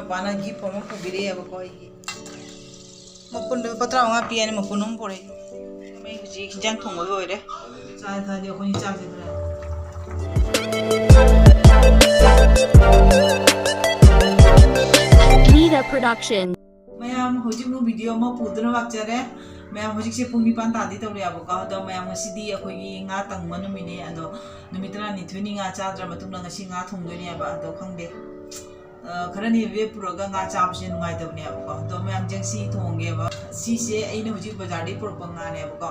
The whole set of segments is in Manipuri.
पाना गिफ्ट अमा पुबिरे अब कोई मपुन पत्रा वंगा पियाने मपुन हम पोरे मैं हुजी हिंजांग थोंगो लोइरे चाय था दे कोनी चाक दे Nida Production. मैम हुजी मु वीडियो मा पुदन वाक्चरे मैम हुजी से पुंगी पान तादी तौरे अब का दो मैम सिदी अखोगी nga tang manu mine ado numitरा नि थुनी nga चाद्रा मतुंग nga si nga thongdoini aba ado khangde खरनी वे पुरगा nga चाबसे नुंगाइ दबने अब का दो मैम जंगसी थोंगे बा सी से अइने हुजी बाजार दे पुरबा nga ने अब का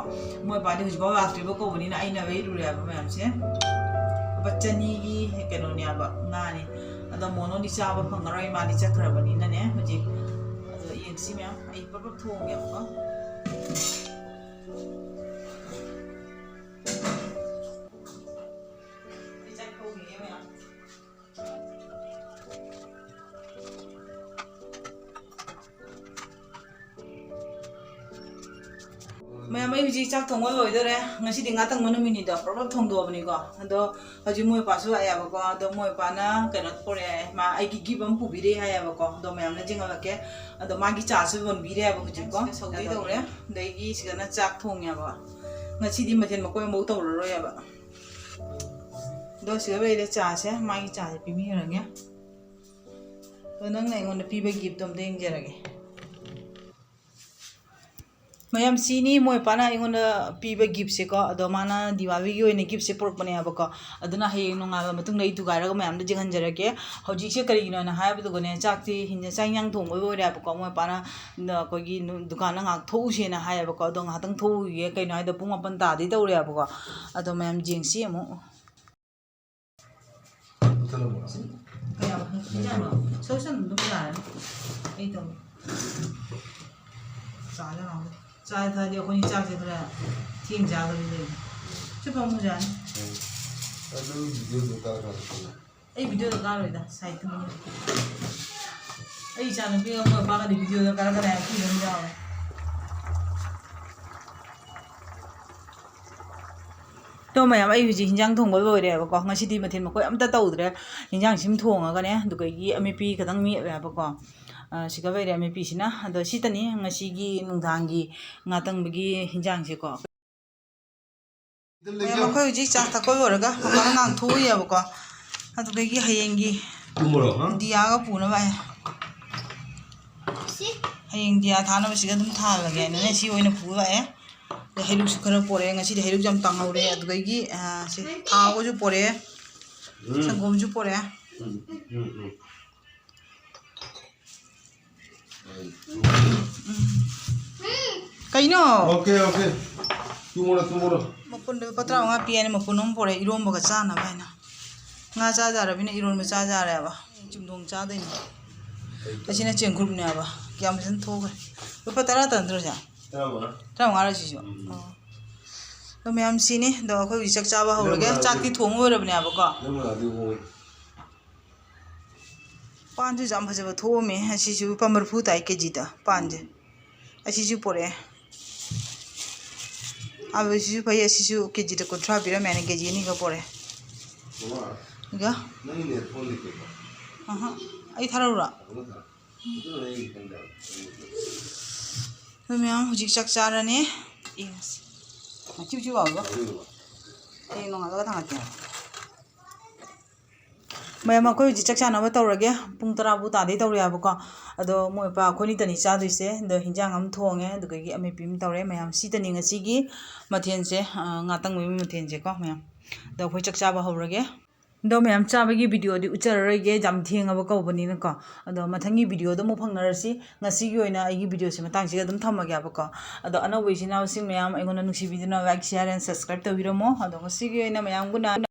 मोय बादे हुजी बा वाक्ट्रिबो को बनी ना अइना वे रुरे अब मैम से बच्चनी की केनो ने अब nga ने अदो मोनो नि चाबा फंगरoi मानि चक्रबनी ना ने हुजी अदो यंगसी मैम अइ पप थोंगे अब का मैं हुजी चाक थोंगो लोइदरे ngasi di ngatang manu mini da proper thongdo bani ko ado haji moy pasu aya ba ko ado moy pana kena pore ma ai gi gibam pubire aya ba ko do ma'am ने jinga ke ado ma gi cha su bon bire ba huji ko saudi do re dai gi sigana chak thong ya ba ngasi di mathen ma ko mo to ro ya ba do siga be de cha se ma gi cha pi mi ra nge to nang nei ngon pi ba gift dom deng je ra ge ma'am सीनी मोय पाना इंगोना पीबा गिफ्ट से को अदो माना दिवाली की ओइने गिफ्ट से पोरक बने अब को अदुना हे नोंगा मतुंग नै तुगारा मैम दे जिंगन जरके हौजी से करिनो ना हाय बदो गने चाकती हिंजा चाइयांग थोंग ओइ अब को मोय पाना कोगी दुकान ना थौसे ना हाय अब को अदो हातंग थौ ये कइनो हाय द पुंग अपन तादी तौरे अब को अदो मैम जिंगसी अमु कया हिंजानो सोसन दुम जारे ए तो साला ना चाय था जो कोनी चाक से खरा थिंग जाग ले से पमु जान अदु वीडियो दोका कर ए वीडियो दोका रोइदा साइट में ए चैनल पे हम बागा दी वीडियो दोका कर है की बन जाओ तो मैम आई हुजी हिंजांग थोंगो लोइरे अब को ngasi di mathen मखोय अमता तौद्रे हिंजांग सिम थोंगा गने दुगैगी अमेपी खदंग मी अब को सिगा बैरे अमेपी सिना अदो सितनी ngasi gi nungdang gi ngatang bagi hinjang se ko मखोय हुजी चाक थको लोरगा मखा ngang थोइ अब को अदुगैगी हयेंगी तुमरो हा दिया का पुना बाय हयेंग दिया थाना बसिगा दुम था लगे ने सी ओइना पु बाय हेलुक सु खरा पोरे ngasi de हेलुक jam tang hore अदुगैगी से थागो जु पोरे संगोम जु पोरे कइनो ओके ओके तुमरो मपुन पत्रा वंगा पियाने मपुन हम पोरे इरोम बगा चाना भाइना nga cha जा रबिना इरोन में चा जा रे बा चुमदोंग चा दैन असिना चेंग्रुप ने बा क्याम सन थोग पतरा तंद्र जा ता वंगा रसिसु तो मैम सिनी दो खो चक चाबा होरगे चाकती थोंग ओरबने अब को पान जु जाम फजब थोमे असिसु पमरफु ताई केजी ता पान जे असिसु पोरे अब असिसु भई असिसु केजी ता कोथ्रा बिरा मैंने केजी नि को पोरे गा नहीं ने फोन लिखे हां आई थाराउरा तो मैम हुजी चक चारने इस चिउ चिउ आउगा ए नोंगा लगा थांगाते मैम अखोय हुजी चक चाना तौरगे पुंग तराबु तादे तौरे अब को अदो मोय पा खोनी तनी चादुइसे द हिंजांग हम थोंगे दुगैगी अमे पिम तौरे मैम सितनी ngasi मथेन से ngatang mi मथेन से को मैम द खोय चक चाबा होरगे दो मैम चाबगी वीडियो दी उचरगे जाम थेंगब कौबनी न को अदो मथंगी वीडियो दो मो फंगनरसी ngasi gi oina ai video से मतंग से दम थमगे अब को अदो अनोबे सिना सिंग मैम एगोना नुसी video like share and subscribe तबिरमो अदो ngasi gi oina मैम गुना